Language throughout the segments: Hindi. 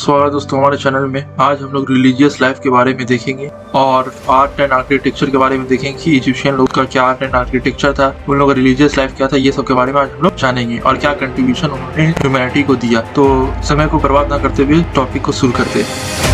स्वागत है दोस्तों हमारे चैनल में। आज हम लोग रिलीजियस लाइफ के बारे में देखेंगे और आर्ट एंड आर्किटेक्चर के बारे में देखेंगे कि इजिप्शियन लोग का क्या आर्ट एंड आर्किटेक्चर था, उन लोगों का रिलीजियस लाइफ क्या था, ये सब के बारे में आज हम लोग जानेंगे और क्या कंट्रीब्यूशन उन्होंने ह्यूमैनिटी को दिया। तो समय को बर्बाद न करते हुए टॉपिक को शुरू करते हैं।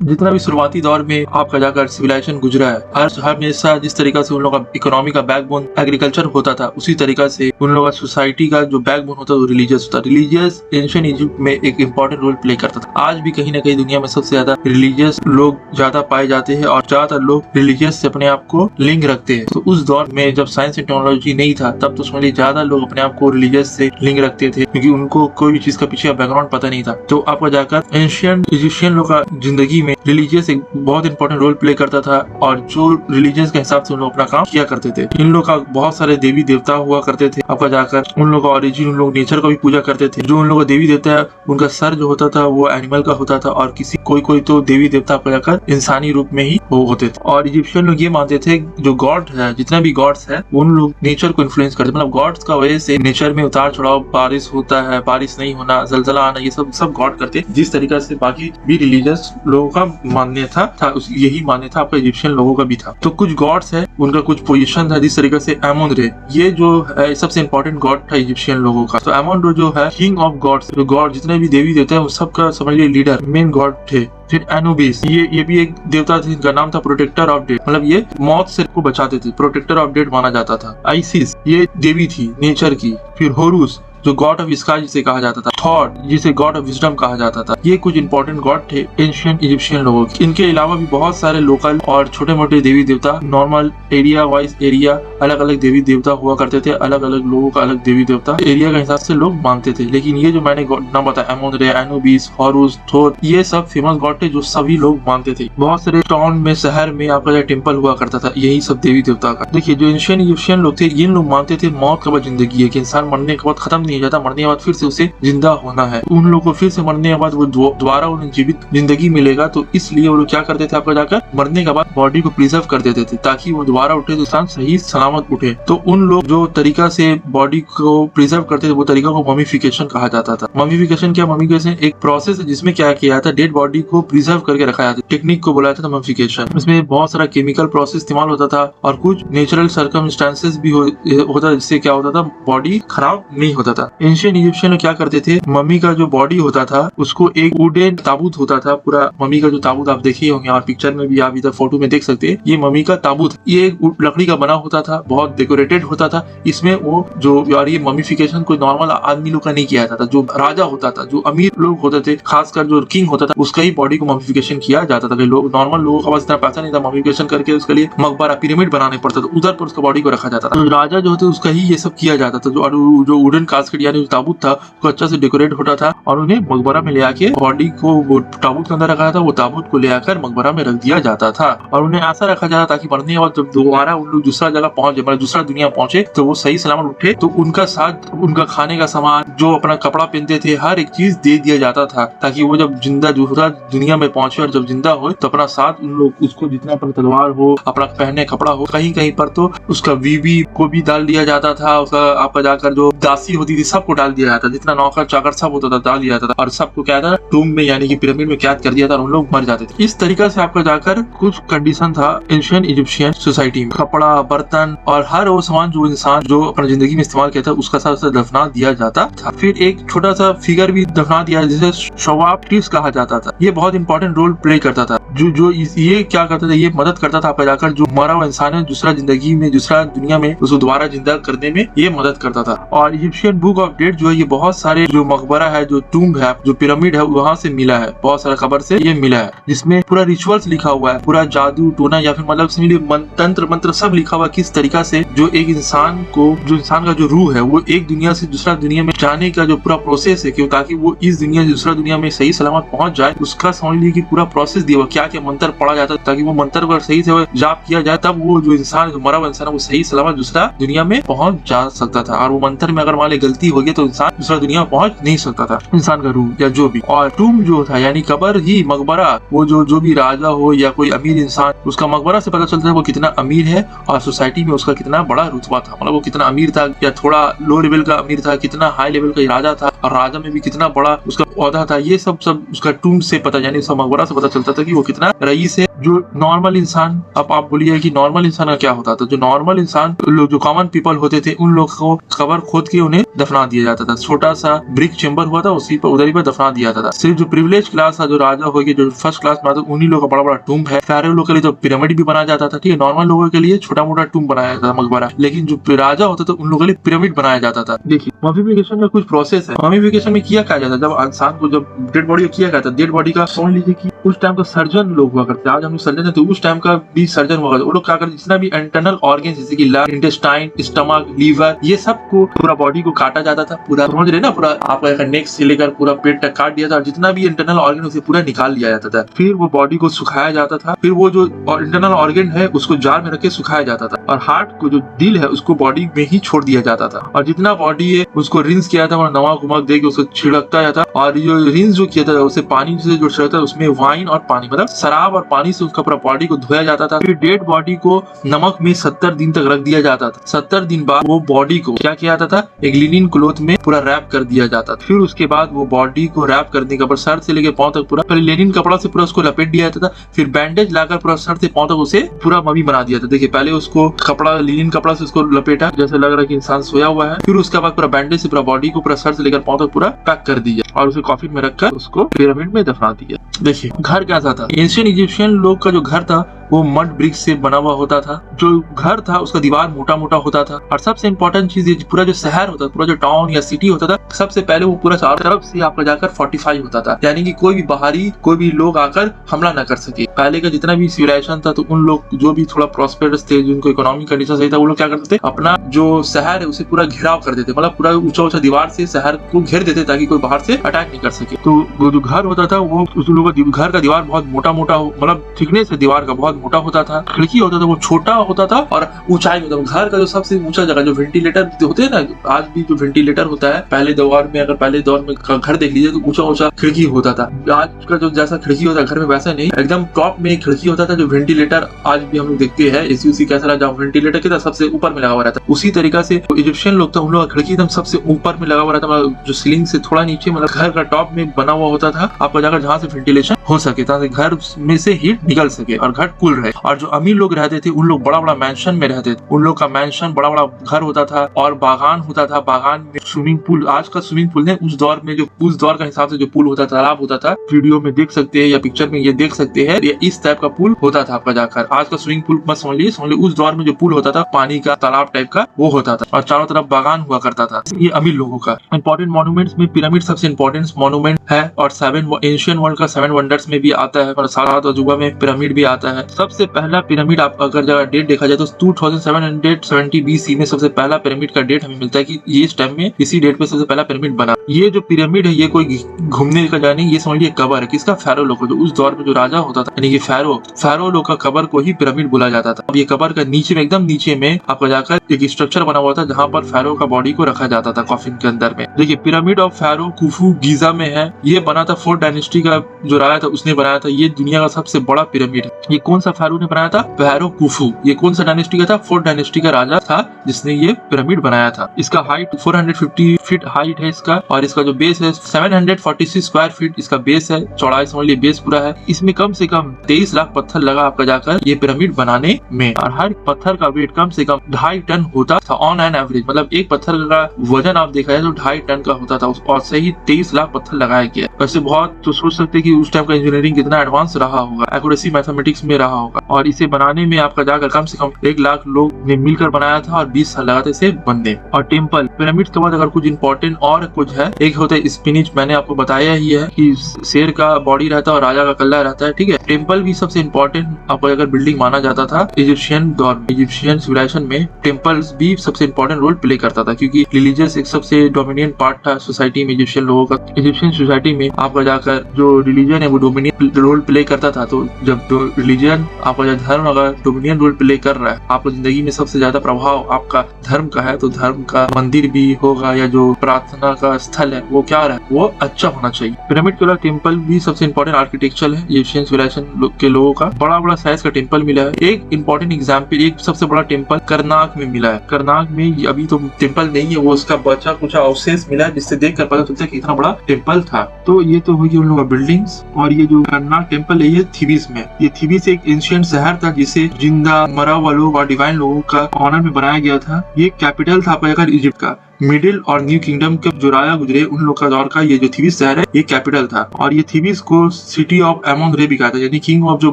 जितना भी शुरुआती दौर में आपका जाकर सिविलाइजेशन गुजरा है, हमेशा जिस तरीका से उन लोगों का इकोनॉमी का बैकबोन एग्रीकल्चर होता था, उसी तरीका से उन लोगों का सोसाइटी का जो बैकबोन होता था वो रिलीजियस होता। रिलीजियस एंशिएंट इजिप्ट में एक इंपॉर्टेंट रोल प्ले करता था। आज भी कहीं ना कहीं दुनिया में सबसे ज्यादा रिलीजियस लोग ज्यादा पाए जाते हैं और ज्यादातर लोग रिलीजियस से अपने आप को लिंक रखते हैं। तो उस दौर में जब साइंस एंड टेक्नोलॉजी नहीं था, तब तो उसमें ज्यादा लोग अपने आप को रिलीजियस से लिंक रखते थे, क्योंकि उनको कोई भी चीज का पीछे बैकग्राउंड पता नहीं था। तो आपका जाकर एंशिएंट इजिप्शियन लोग का जिंदगी में रिलीजियस एक बहुत इंपॉर्टेंट रोल प्ले करता था और जो रिलीजियस के हिसाब से उन लोग अपना काम किया करते थे। इन लोग का बहुत सारे देवी देवता हुआ करते थे। आपका जाकर उन लोग का ओरिजिन, उन लोग नेचर का भी पूजा करते थे। जो उन लोग का देवी देवता है, उनका सर जो होता था वो एनिमल का होता था और किसी कोई तो देवी देवता आपका जाकर इंसानी रूप में ही वो होते थे। और इजिप्शियन लोग ये मानते थे जो गॉड है, जितना भी गॉड्स है, उन लोग नेचर को इन्फ्लुएंस करते, मतलब गॉड्स का वजह से नेचर में उतार चढ़ाव, बारिश होता है, बारिश नहीं होना, जलजला आना, ये सब गॉड करते। जिस तरीका से बाकी भी रिलीजियस लोगों का मान्य था यही मान्य था आपका इजिप्शियन लोगों का भी था। तो कुछ गॉड्स है, उनका कुछ पोजीशन था, जिस तरीके से एमोन रे, ये जो है सबसे इंपॉर्टेंट गॉड था इजिप्शियन लोगों का। तो एमोन रे जो है किंग ऑफ गॉड्स, जो गॉड जितने भी देवी देवता है वो सबका समझ लीजिए लीडर, मेन गॉड थे। फिर एनुबिस, ये भी एक देवता थे, इनका नाम था प्रोटेक्टर ऑफ डेड, मतलब ये मौत से को बचाते थे, प्रोटेक्टर ऑफ डेड माना जाता था। आइसिस, ये देवी थी नेचर की। फिर होरुस, जो गॉड ऑफ स्काई जिसे कहा जाता था। थॉट, जिसे गॉड ऑफ विजडम कहा जाता था। ये कुछ इंपॉर्टेंट गॉड थे एंशिएंट इजिप्शियन लोगों के। इनके अलावा भी बहुत सारे लोकल और छोटे मोटे देवी देवता, नॉर्मल एरिया वाइज एरिया अलग अलग देवी देवता हुआ करते थे। अलग अलग लोगों का अलग देवी देवता एरिया के हिसाब से लोग मानते थे। लेकिन ये जो मैंने नाम बताया, एमोन रे, एनुबिस, हॉरुस, थोर, ये सब फेमस गॉड थे जो सभी लोग मानते थे। बहुत सारे टाउन में, शहर में आपका टेम्पल हुआ करता था यही सब देवी देवता का। देखिए जो एंशिएंट इजिप्शियन लोग थे, ये लोग मानते थे मौत के बाद जिंदगी है, कि इंसान मरने के बाद खत्म नहीं हो जाता, मरने के बाद फिर से उसे जिंदा होना है। उन लोगों को फिर से मरने के बाद वो दोबारा उन्हें जीवित जिंदगी मिलेगा। तो इसलिए वो लोग क्या करते थे, आपको जाकर मरने के बाद बॉडी को प्रिजर्व कर देते थे ताकि वो दोबारा उठे तो इंसान सही सलामत उठे। तो उन लोग जो तरीका से बॉडी को प्रिजर्व करते थे वो तरीका को ममीफिकेशन कहा जाता था। ममीफिकेशन क्या, ममीफिकेशन एक प्रोसेस है जिसमें क्या किया जाता है, डेड बॉडी को प्रिजर्व करके रखा जाता है। टेक्निक को बोला जाता था ममीफिकेशन। इसमें बहुत सारा केमिकल प्रोसेस इस्तेमाल होता था और कुछ नेचुरल सर्कमस्टांसेस भी होता था, जिससे क्या होता था, बॉडी खराब नहीं होता था। एंशिएंट इजिप्शियन लोग क्या करते थे, मम्मी का जो बॉडी होता था उसको एक वुडन ताबूत होता था। पूरा मम्मी का जो ताबूत आप देखे होंगे और पिक्चर में भी आप इधर फोटो में देख सकते हैं, ये मम्मी का ताबूत, ये लकड़ी का बना होता था, बहुत डेकोरेटेड होता था। इसमें वो जो यार ये ममीफिकेशन कोई नॉर्मल आदमी लोग का नहीं किया जाता था। जो राजा होता था, जो अमीर लोग होते थे, खासकर जो किंग होता था, उसका ही बॉडी को ममीफिकेशन किया जाता था। नॉर्मल लोगों का पास इतना पैसा नहीं था, ममीफिकेशन करके उसके लिए मकबरा, पिरामिड बनाने पड़ता था, उधर पर उसका बॉडी को रखा जाता था। तो राजा जो होते उसका ही ये सब किया जाता था। जो वुडन कास्केट यानी ताबूत था वो अच्छा से डेकोरेट होता था और उन्हें मकबरा में ले आके बॉडी को वो ताबूत के अंदर रखा था, वो ताबूत को ले आकर मकबरा में रख दिया जाता था। और उन्हें ऐसा रखा जाता ताकि मरने के बाद जब दोबारा उन लोग दूसरा जगह पहुंचे, मतलब दूसरा दुनिया पहुंचे, तो वो सही सलामत उठे। तो उनका साथ, उनका खाने का सामान, जो अपना कपड़ा पहनते थे, हर एक चीज दे दिया जाता था ताकि वो जब जिंदा दूसरा दुनिया में पहुंचे और जब जिंदा हो तो अपना साथ उन लोग उसको जितना अपना तलवार हो, अपना पहनने कपड़ा हो, कहीं कहीं पर तो उसका बीवी को भी डाल दिया जाता था, उसका आपका जाकर जो दासी होती थी सबको डाल दिया जाता, जितना नौकर चाकर सब होता था डाल दिया जाता था और सबको क्या था, टूम में यानी कि पिरामिड में कैद कर दिया था और उन लोग मर जाते थे। इस तरीका से आपका जाकर कुछ कंडीशन था एंशिएंट इजिप्शियन सोसाइटी में। कपड़ा, बर्तन और हर वो सामान जो इंसान जो अपनी जिंदगी में इस्तेमाल किया था उसका साथ दफना दिया जाता था। फिर एक छोटा सा फिगर भी दफना दिया जिसे शवाब टिप्स कहा जाता था। ये बहुत इंपॉर्टेंट रोल प्ले करता था। जो ये क्या करता था, ये मदद करता था आपका जाकर जो मरा हुआ इंसान है दूसरा जिंदगी में, दूसरा दुनिया में उसको दोबारा जिंदा करने में ये मदद करता था। और इजिप्शियन बुक ऑफ डेड जो है ये बहुत सारे जो मकबरा है, जो टूम्ब है, जो पिरामिड है वहाँ से मिला है, बहुत सारा खबर से ये मिला है, जिसमें पूरा रिचुअल्स लिखा हुआ है, पूरा जादू टोना या फिर मतलब तंत्र मंत्र सब लिखा हुआ, किस तरीका से जो एक इंसान को, जो इंसान का जो रूह है वो एक दुनिया से दूसरा दुनिया में जाने का जो पूरा प्रोसेस है, क्यों ताकि वो इस दुनिया से दूसरा दुनिया में सही सलामत पहुंच जाए, उसका समझ लीजिए कि पूरा प्रोसेस दिया हुआ, क्या क्या मंत्र पढ़ा जाता है ताकि वो मंत्र अगर सही से जाप किया जाए तब वो जो इंसान, जो मरा हुआ इंसान है वो सही सलामत दूसरा दुनिया में पहुंच जा सकता था। और वो मंत्र में अगर मान ली गलती हो गई तो इंसान दूसरा दुनिया में पहुंच नहीं सकता था, इंसान का रूह या जो भी। और टूम जो था यानी कबर ही मकबरा, वो जो भी राजा हो या कोई अमीर इंसान, उसका मकबरा से पता चलता है वो कितना अमीर है और सोसाइटी में उसका कितना बड़ा रुतबा था, मतलब वो कितना अमीर था या थोड़ा लो लेवल का अमीर था, कितना हाई लेवल का राजा था और राजा में भी कितना बड़ा उसका ओहदा था, ये सब उसका टूम से पता, यानी उसका मकबरा से पता चलता था कि वो कितना रईस है। जो नॉर्मल इंसान, अब आप बोलिए कि नॉर्मल इंसान का क्या होता था, जो नॉर्मल इंसान लोग, जो कॉमन पीपल होते थे, उन लोग को कबर खोद के उन्हें दफना दिया जाता था, छोटा सा ब्रिक चेम्बर हुआ था उसी पर उधर ही पर दफना दिया जाता था। सिर्फ जो प्रिविलेज क्लास था, जो राजा हो गए, जो फर्स्ट क्लास में आता, उन्हीं लोगों का बड़ा बड़ा टूम है। फेरो लोग के लिए तो पिरामिड भी बनाया जाता था, ठीक है, नॉर्मल लोगों के लिए छोटा मोटा टूम बनाया जाता था, मकबरा, लेकिन जो राजा होता था उन लोगों के लिए पिरामिड बनाया जाता था। देखिए ममीफिकेशन का कुछ प्रोसेस है। ममीफिकेशन में किया क्या जाता है, जब इंसान को, जब डेड बॉडी किया जाता है, डेड बॉडी का समझ लीजिए कि उस टाइम का सर्जन लोग हुआ करते, आज हम लोग सर्जन है तो उस टाइम का भी सर्जन हुआ करते। वो लोग क्या करते, जितना भी इंटरनल ऑर्गन जैसे कि लंग, इंटेस्टाइन, स्टमक, लीवर, ये सब को पूरा बॉडी को काटा जाता था, पूरा समझ रहे ना, पूरा आपका नेक से लेकर पूरा पेट तक काट दिया था और जितना भी इंटरनल ऑर्गन उसे पूरा निकाल लिया जाता था। फिर वो बॉडी को सुखाया जाता था, फिर वो जो इंटरनल ऑर्गन है उसको जार में रख के सुखाया जाता था और हार्ट को, जो दिल है, उसको बॉडी में ही छोड़ दिया जाता था और जितना बॉडी है उसको रिंस किया था और नमक उमक दे के उसको छिड़कता जाता। और जो रिंस जो किया था उसे पानी से जो छिड़कता उसमें वाइन और पानी, मतलब शराब और पानी से उसका पूरा बॉडी को धोया जाता था। फिर डेड बॉडी को नमक में 70 दिन तक रख दिया जाता था। 70 दिन बाद वो बॉडी को क्या किया जाता था, एक लिनिन क्लोथ में पूरा रैप कर दिया जाता था। फिर उसके बाद वो बॉडी को रैप करने के बाद सर से लेकर पांव तक पूरा लिनिन कपड़ा से पूरा उसको लपेट दिया जाता था। फिर बैंडेज लाकर पूरा सर से पांव तक उसे पूरा मम्मी बना दिया था। देखिए पहले उसको कपड़ा, लिनिन कपड़ा से उसको लपेटा जैसे लग रहा है कि इंसान सोया हुआ है। फिर उसके बाद पूरा बैंडेज से पूरा बॉडी को पूरा सर से लेकर पांव तक पूरा पैक कर दिया और उसे कॉफिन में रखकर उसको पिरामिड में दफना दिया। देखिए घर कैसा था, एंशिएंट इजिप्शियन लोग का जो घर था वो मड ब्रिक्स से बना हुआ होता था। जो घर था उसका दीवार मोटा मोटा होता था और सबसे इम्पोर्टेंट चीज ये, पूरा जो शहर होता था, पूरा जो टाउन या सिटी होता था, सबसे पहले वो पूरा चारों तरफ से आपका जाकर फोर्टिफाई होता था, यानी कि कोई भी बाहरी कोई भी लोग आकर हमला न कर सके। पहले का जितना भी सिविलाइजेशन था तो उन लोग जो भी थोड़ा प्रॉस्पेरस थे, जिनको इकोनॉमिक कंडीशन सही था, वो लोग क्या करते थे, अपना जो शहर है उसे पूरा घेराव कर देते, मतलब पूरा ऊंचा ऊंचा दीवार से शहर को घेर देते ताकि कोई बाहर से अटैक नहीं कर सके। तो वो जो घर होता था वो उस लोगों का घर का दीवार बहुत मोटा मोटा, मतलब थिकनेस है दीवार का बहुत मोटा होता था। खिड़की होता था वो छोटा होता था और ऊंचाई होता था। घर का जो सबसे ऊंचा जगह, जो वेंटिलेटर होते हैं ना, आज भी जो वेंटिलेटर होता है, पहले दौर में अगर पहले दौर में घर देख लीजिए तो ऊंचा ऊंचा खिड़की होता था। आज का जो जैसा खिड़की होता है घर में वैसा नहीं, एकदम टॉप में एक खिड़की होता था जो वेंटिलेटर आज भी हम लोग देखते हैं। एसी उसी कैसा रहा, जहाँ वेंटिलेटर के सबसे ऊपर में लगा हुआ रहता है, उसी तरीका से इजिप्शियन लोग था, उन लोग खिड़की एकदम सबसे ऊपर में लगा हुआ रहता, मतलब जो सीलिंग से थोड़ा नीचे, मतलब घर का टॉप में बना हुआ होता था आपको जाकर, जहाँ से वेंटिलेशन हो सके, ताकि घर में से हीट निकल सके और घर कूल रहे। और जो अमीर लोग रहते थे उन लोग बड़ा बड़ा मैंशन में रहते थे, उन लोग का मैंशन बड़ा बड़ा घर होता था और बागान होता था, बागान में स्विमिंग पूल, आज का स्विमिंग पूल नहीं, उस दौर में जो उस दौर का हिसाब से जो पूल होता था, तालाब होता था, वीडियो में देख सकते हैं या पिक्चर में ये देख सकते हैं, ये इस टाइप का पूल होता था आपका जाकर। आज का स्विमिंग पूल मत समझ लीजिए, उस दौर में जो पूल होता था पानी का तालाब टाइप का वो होता था और चारों तरफ बागान हुआ करता था। ये अमीर लोगों का। इंपॉर्टेंट मॉन्यूमेंट्स में पिरामिड सबसे इंपॉर्टेंट मॉन्यूमेंट है और 7 एशियन वर्ल्ड का 7 वंडर्स में भी आता है और 7 अजूबा में पिरामिड भी आता है। सबसे पहला पिरामिड आप अगर जगह डेट देखा जाए तो 2770 BC में सबसे पहला पिरामिड का डेट हमें मिलता है कि ये इस टाइम में इसी डेट पे सबसे पहला पिरामिड बना। ये जो पिरामिड है ये कोई घूमने का जगह नहीं, ये समझ लीजिए कबर है किसका, फेरो लोग, जो उस दौर में जो राजा होता था, यानी कि फेरो लोग का कबर को ही पिरामिड बोला जाता था। अब ये कबर का नीचे में, एकदम नीचे में आपका जाकर एक स्ट्रक्चर बना हुआ था जहाँ पर फेरो का बॉडी को रखा जाता था कॉफिन के अंदर में। देखिए pyramid of pharaoh Khufu Giza में है, ये बना था 4th डायनेस्टी का जो राजा था उसने बनाया था। ये दुनिया का सबसे बड़ा पिरामिड है। ये कौन सा फेरो ने बनाया था, फेरो कुफू। ये कौन सा डायनेस्टी का था, 4th डायनेस्टी का राजा था जिसने ये पिरामिड बनाया था। इसका हाइट 450 फीट हाइट है इसका और इसका जो बेस है 746 स्क्वायर फीट इसका बेस है, चौड़ाई समझ लीजिए बेस पूरा है। इसमें कम से कम 23 लाख पत्थर लगा आपका जाकर ये पिरामिड बनाने में और हर पत्थर का वेट कम से कम 2.5 टन होता था ऑन एन एवरेज, मतलब एक पत्थर का वजन आप देखा जाए तो 2.5 टन का होता था और सही 23 लाख पत्थर लगाया गया। वैसे बहुत तो सोच सकते हैं कि उस टाइम का इंजीनियरिंग कितना एडवांस रहा होगा, एक्यूरेसी मैथमेटिक्स में रहा होगा और इसे बनाने में आपका जाकर कम से कम 1 लाख लोग ने मिलकर बनाया था और 20 साल लगा था इसे बनने। और टेम्पल पिरामिड के बाद अगर कुछ इंपॉर्टेंट और कुछ है, एक होता है स्पिनिच, मैंने आपको बताया ही है कि शेर का बॉडी रहता है और राजा का कल्ला रहता है, ठीक है। टेम्पल भी सबसे इंपॉर्टेंट आपको अगर बिल्डिंग माना जाता था इजिप्शियन दौर में, इजिप्शियन सिविलाइजेशन में टेम्पल्स भी सबसे इंपॉर्टेंट रोल प्ले करता था, क्योंकि रिलीजियस एक सबसे डोमिनेंट पार्ट था सोसाइटी में इजिप्शियन लोगों का। इजिप्शियन सोसाइटी में आपका जाकर जो रिलीजन है वो डोमिनेंट रोल प्ले करता था। तो जब रिलीजन आपका जो धर्म अगर डोमिनेंट रोल प्ले कर रहा है, आपको जिंदगी में सबसे ज्यादा प्रभाव आपका धर्म का है, तो धर्म का मंदिर भी होगा या जो प्रार्थना का स्थल है वो क्या रहे, वो अच्छा होना चाहिए। पिरामिड के अलावा टेम्पल भी सबसे इंपॉर्टेंट आर्किटेक्चर है इजिप्शियन सिविलाइजेशन के लोगों का। बड़ा बड़ा साइज का टेम्पल मिला है। एक इंपॉर्टेंट एग्जाम्पल, एक सबसे बड़ा टेम्पल करनाक में मिला है। करनाक में अभी तो टेम्पल नहीं है, वो उसका बचा कुछ अवशेष मिला है जिससे देख कर पता चलता है कि इतना बड़ा टेम्पल था। तो ये तो होगी उन लोगों का बिल्डिंग्स। और ये जो करनाक टेम्पल है ये थीबिस में, ये थीबिस एक एंशिएंट शहर था जिसे जिंदा मरा हुआ लोग और डिवाइन लोगों का ऑनर में बनाया गया था। ये कैपिटल था आपका इजिप्ट का। मिडिल और न्यू किंगडम के जो राजा गुजरे उन लोग का दौर का ये जो थीबिस शहर है ये कैपिटल था। और ये थीबिस को सिटी ऑफ एमोन रे भी कहा था, यानी किंग ऑफ जो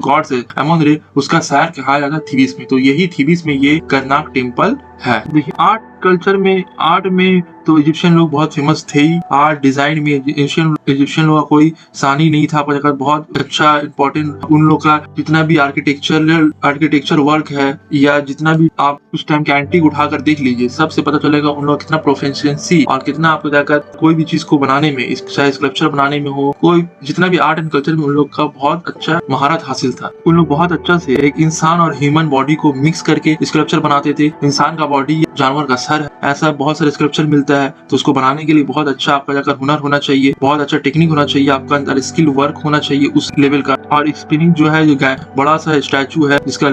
गॉड्स है एमोन रे, उसका शहर कहा जाता है थीबिस में। तो यही थीबिस में ये करनाक टेम्पल है। देखिए आर्ट कल्चर में, आर्ट में तो इजिप्शियन लोग बहुत फेमस थे ही। आर्ट डिजाइन में इजिप्शियन लोग का कोई सानी नहीं था, पर बहुत अच्छा इंपॉर्टेंट उन लोग का जितना भी आर्किटेक्चर वर्क है या जितना भी आप उस टाइम के एंटीक उठाकर देख लीजिए, सबसे पता चलेगा उन लोग कितना प्रोफिशिएंसी और कितना आपको जाकर कोई भी चीज को बनाने में, चाहे स्कल्पचर बनाने में हो, कोई जितना भी आर्ट एंड कल्चर में उन लोग का बहुत अच्छा महारत हासिल था। उन लोग बहुत अच्छा से एक इंसान और ह्यूमन बॉडी को मिक्स करके स्कल्पचर बनाते थे। इंसान का बॉडी जानवर का सर है, ऐसा बहुत सारे स्कल्पचर मिलता है। तो उसको बनाने के लिए बहुत अच्छा आपका जाकर हुनर होना चाहिए, बहुत अच्छा टेक्निक होना चाहिए, आपका अंदर स्किल वर्क होना चाहिए उस लेवल का। और स्पिनिंग जो है, जो बड़ा सा स्टैचू है जिसका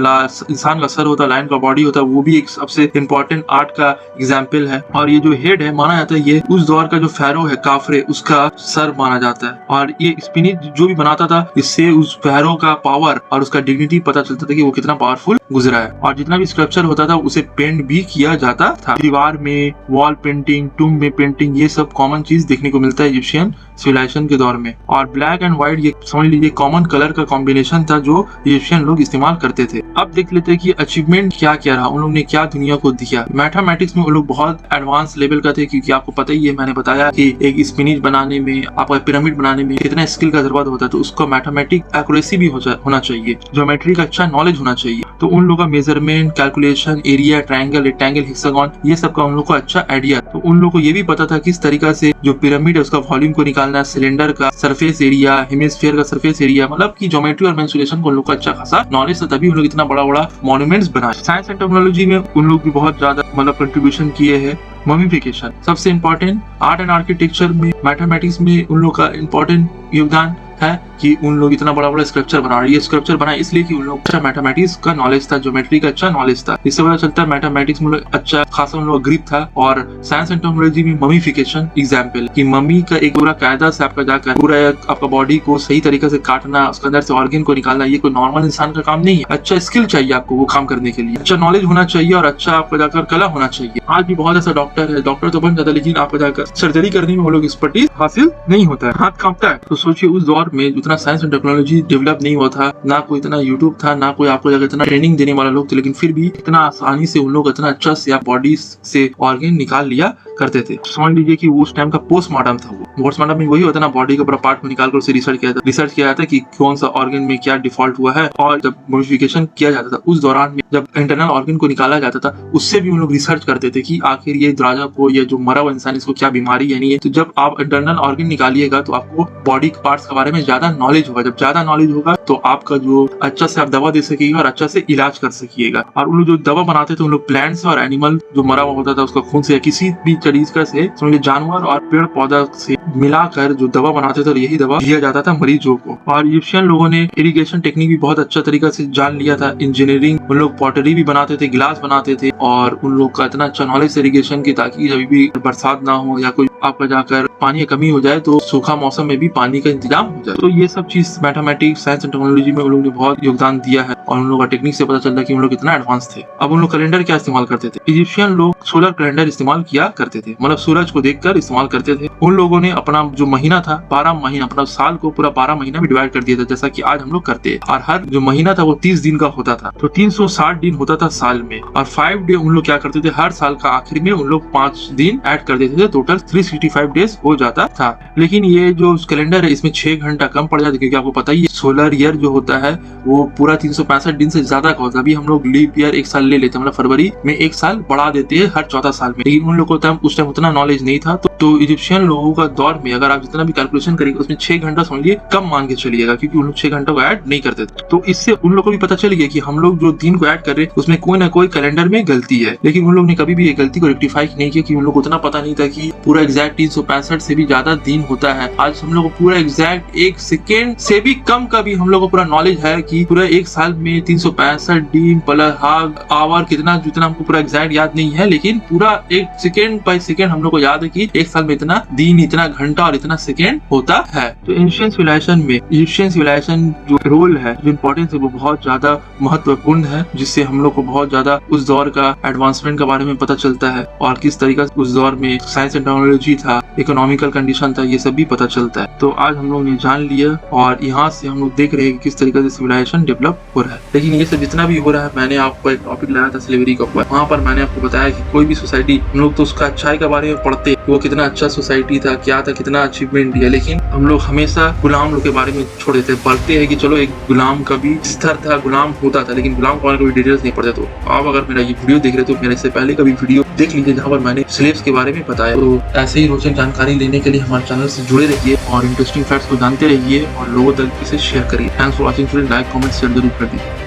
इंसान का सर होता है, लायन का बॉडी होता है, वो भी एक सबसे इम्पोर्टेंट आर्ट का एग्जाम्पल है। और ये जो हेड है माना जाता है ये उस दौर का जो फैरो है काफरे, उसका सर माना जाता है। और ये स्पिनिंग जो भी बनाता था, इससे उस फैरो का पावर और उसका डिग्निटी पता चलता था कि वो कितना पावरफुल गुजरा है। और जितना भी स्कल्पचर होता था उसे पेंट भी किया जाता था। दीवार में वॉल पेंटिंग, टूम में पेंटिंग, ये सब कॉमन चीज देखने को मिलता है इजिप्शियन सिविलाइजेशन के दौर में। और ब्लैक एंड व्हाइट ये समझ लीजिए कॉमन कलर का कॉम्बिनेशन था जो इजिप्शियन लोग इस्तेमाल करते थे। अब देख लेते हैं कि अचीवमेंट क्या क्या रहा, उन लोगों ने क्या दुनिया को दिया। मैथमेटिक्स में उन लोग बहुत एडवांस लेवल का थे, क्योंकि आपको पता ही है, मैंने बताया कि एक स्पिनिच बनाने में, आपका पिरामिड बनाने में कितना स्किल का जरूरत होता है। तो उसको मैथमेटिक एक्यूरेसी भी होना चाहिए, ज्योमेट्री का अच्छा नॉलेज होना चाहिए। तो उन लोगों का measurement, calculation, area, triangle, rectangle, hexagon, ये सब का उन लोग को अच्छा आइडिया। तो उन लोग को ये भी पता था किस तरीका से जो पिरामिड है उसका वॉल्यूम को निकालना, सिलेंडर का सरफेस एरिया, हेमिस्फीयर का सरफेस एरिया, मतलब की ज्योमेट्री और मेंसुरेशन को उन लोग का अच्छा खासा नॉलेज था, तभी उन लोग इतना बड़ा बड़ा मॉन्यूमेंट्स बनाए। साइंस एंड टेक्नोलॉजी में उन लोग भी बहुत ज्यादा मतलब कंट्रीब्यूशन किए हैं। ममीफिकेशन सबसे इंपॉर्टेंट, आर्ट एंड आर्किटेक्चर में, मैथमेटिक्स में उन लोग का इंपॉर्टेंट योगदान है कि उन लोग इतना बड़ा बड़ा स्कल्पचर बना रहे हैं। ये स्कल्पचर बनाए इसलिए कि उन लोग अच्छा मैथमेटिक्स का नॉलेज था, ज्योमेट्री का अच्छा नॉलेज था। इससे पता चलता है मैथमेटिक्स में अच्छा खासा उन लोग ग्रिप था। और साइंस एंड टेक्नोलॉजी में ममीफिकेशन एग्जाम्पल कि मम्मी का एक पूरा कायदा से आपका जाकर पूरा आपका बॉडी को सही तरीके से काटना, उसके अंदर से ऑर्गन को निकालना, ये कोई नॉर्मल इंसान का काम नहीं है। अच्छा स्किल चाहिए आपको वो काम करने के लिए, अच्छा नॉलेज होना चाहिए और अच्छा आपका जाकर कला होना चाहिए। आज भी बहुत ऐसा डॉक्टर है, डॉक्टर तो बन जाता है, लेकिन आपको जाकर सर्जरी करने में वो लोग एक्सपर्टीज हासिल नहीं होता है, हाथ कांपता है। तो सोचिए उस दौर में उतना साइंस एंड टेक्नोलॉजी डेवलप नहीं हुआ था, ना कोई इतना यूट्यूब था, ना कोई आपको जाकर इतना ट्रेनिंग देने वाला लोग थे, लेकिन फिर भी इतना आसानी से उन लोग इतना अच्छा से बॉडी से ऑर्गन निकाल लिया करते थे। समझ लीजिए कि वो उस टाइम का पोस्टमार्टम था। वो पोस्टमार्टम में वही होता ना, बॉडी का पूरा पार्ट को निकाल कर उसे रिसर्च किया जाता कि कौन सा ऑर्गन में क्या डिफॉल्ट हुआ है। और जब मॉडिफिकेशन किया जाता था उस दौरान में, जब इंटरनल ऑर्गन को निकाला जाता था, उससे भी उन लोग रिसर्च करते थे कि आखिर ये राजा को, ये जो मरा हुआ इंसान, इसको क्या बीमारी है नहीं है। तो जब आप इंटरनल ऑर्गन निकालिएगा तो आपको बॉडी पार्ट्स के बारे में ज्यादा नॉलेज होगा। जब ज्यादा नॉलेज होगा तो आपका जो अच्छा से आप दवा दे सकिएगा और अच्छा से इलाज कर सकिएगा। और उन लोग जो दवा बनाते थे उन लोग प्लांट्स और एनिमल जो मरा हुआ होता था उसका खून से या किसी भी तरीके से समझिए जानवर और पेड़ पौधा से मिलाकर जो दवा बनाते थे, और यही दवा दिया जाता था मरीजों को। और इजिप्शियन लोगों ने इरिगेशन टेक्निक भी बहुत अच्छा तरीका से जान लिया था। इंजीनियरिंग, उन लोग पॉटरी भी बनाते थे, गिलास बनाते थे, और उन लोग का इतना अच्छा नॉलेज इरिगेशन की, ताकि जब भी बरसात ना हो या कोई आपका जाकर पानी की कमी हो जाए तो सूखा मौसम में भी पानी का इंतजाम हो जाए। तो ये सब चीज मैथमेटिक्स, साइंस एंड टेक्नोलॉजी में उन लोगों ने बहुत योगदान दिया है और उन लोगों का टेक्निक से पता चलता है कि उन लोग कितना एडवांस थे। अब उन लोग कैलेंडर क्या इस्तेमाल करते थे? इजिप्शियन लोग सोलर कैलेंडर इस्तेमाल किया करते थे, मतलब सूरज को देखकर इस्तेमाल करते थे। उन लोगों ने अपना जो महीना था 12 महीना, अपना साल को पूरा 12 महीना में डिवाइड कर दिया था, जैसा कि आज हम लोग करते हैं। और हर जो महीना था वो 30 दिन का होता था, तो 360 दिन होता था साल में। और 5 डे उन लोग क्या करते थे, हर साल का आखिर में उन लोग 5 दिन ऐड कर देते थे, टोटल 365 डेज हो जाता था। लेकिन ये जो कैलेंडर है इसमें 6 घंटा कम पड़ जाता है, क्योंकि आपको पता ही है सोलर ईयर जो होता है वो पूरा 365 दिन से ज्यादा का होता है। अभी हम लोग लीप ईयर एक साल ले लेते हैं, मतलब फरवरी में एक साल बढ़ा देते हैं हर 14 साल में। लेकिन उन लोगों को उस टाइम उतना नॉलेज नहीं था, तो इजिप्शियन लोगों का दौर में अगर आप जितना भी कैलकुलेशन करेंगे उसमें 6 घंटा समझिए कम मान के चलिएगा, क्योंकि उन लोग 6 घंटा को ऐड नहीं करते थे। तो इससे उन लोगों को भी पता चल गया कि हम लोग जो दिन को ऐड कर रहे हैं उसमें कोई ना कोई कैलेंडर में गलती है। लेकिन उन लोग ने कभी भी ये गलती को रेक्टिफाई नहीं किया, कि उन लोग को उतना पता नहीं था कि पूरा एग्जैक्ट 365 से भी ज्यादा दिन होता है। आज हम लोग को पूरा एग्जैक्ट 1 सेकेंड से भी कम का भी हम लोग को पूरा नॉलेज है कि पूरा एक साल में 365 दिन प्लस हाफ आवर कितना, जितना हमको पूरा एग्जैक्ट याद नहीं है, लेकिन पूरा 1 सेकेंड बाय सेकेंड हम लोग को याद है कि एक साल में इतना दिन, इतना घंटा और इतना सेकेंड होता है। तो एंशिएंट सिविलाइजेशन में इजिप्शियन सिविलाइजेशन जो रोल है, जो इम्पोर्टेंस है, वो बहुत ज्यादा महत्वपूर्ण है, जिससे हम लोग को बहुत ज्यादा उस दौर का एडवांसमेंट के बारे में पता चलता है और किस तरीके से उस दौर में साइंस एंड टेक्नोलॉजी था, इकोनॉमिकल कंडीशन था, ये सब भी पता चलता है। तो आज हम लोग ने जान लिया और यहाँ से हम लोग देख रहे हैं कि किस तरीके से सिविलाइजेशन डेवलप हो रहा है। लेकिन ये सब जितना भी हो रहा है, मैंने आपको एक टॉपिक लाया था स्लेवरी का ऊपर, वहाँ पर मैंने आपको बताया कि कोई भी सोसाइटी, हम लोग तो उसका अच्छाई के बारे में पढ़ते, वो कितना अच्छा सोसाइटी था, क्या था, कितना अचीवमेंट दिया, लेकिन हम लोग हमेशा गुलाम लोग के बारे में छोड़ देते हैं। पढ़ते हैं कि चलो एक गुलाम का भी स्तर था, गुलाम होता था, लेकिन गुलाम के बारे में डिटेल्स नहीं पढ़ते। तो आप अगर मेरा ये वीडियो देख रहे हो तो मेरे से पहले का भी वीडियो देख लीजिए, जहाँ पर मैंने स्लेव्स के बारे में बताया। तो ऐसे ही रोचक जानकारी लेने के लिए हमारे चैनल से जुड़े रहिए और इंटरेस्टिंग फैक्ट्स को जानते रहिए और लोगों तक इसे शेयर करिए। Thanks for watching, like comment share जरूर कर दीजिए।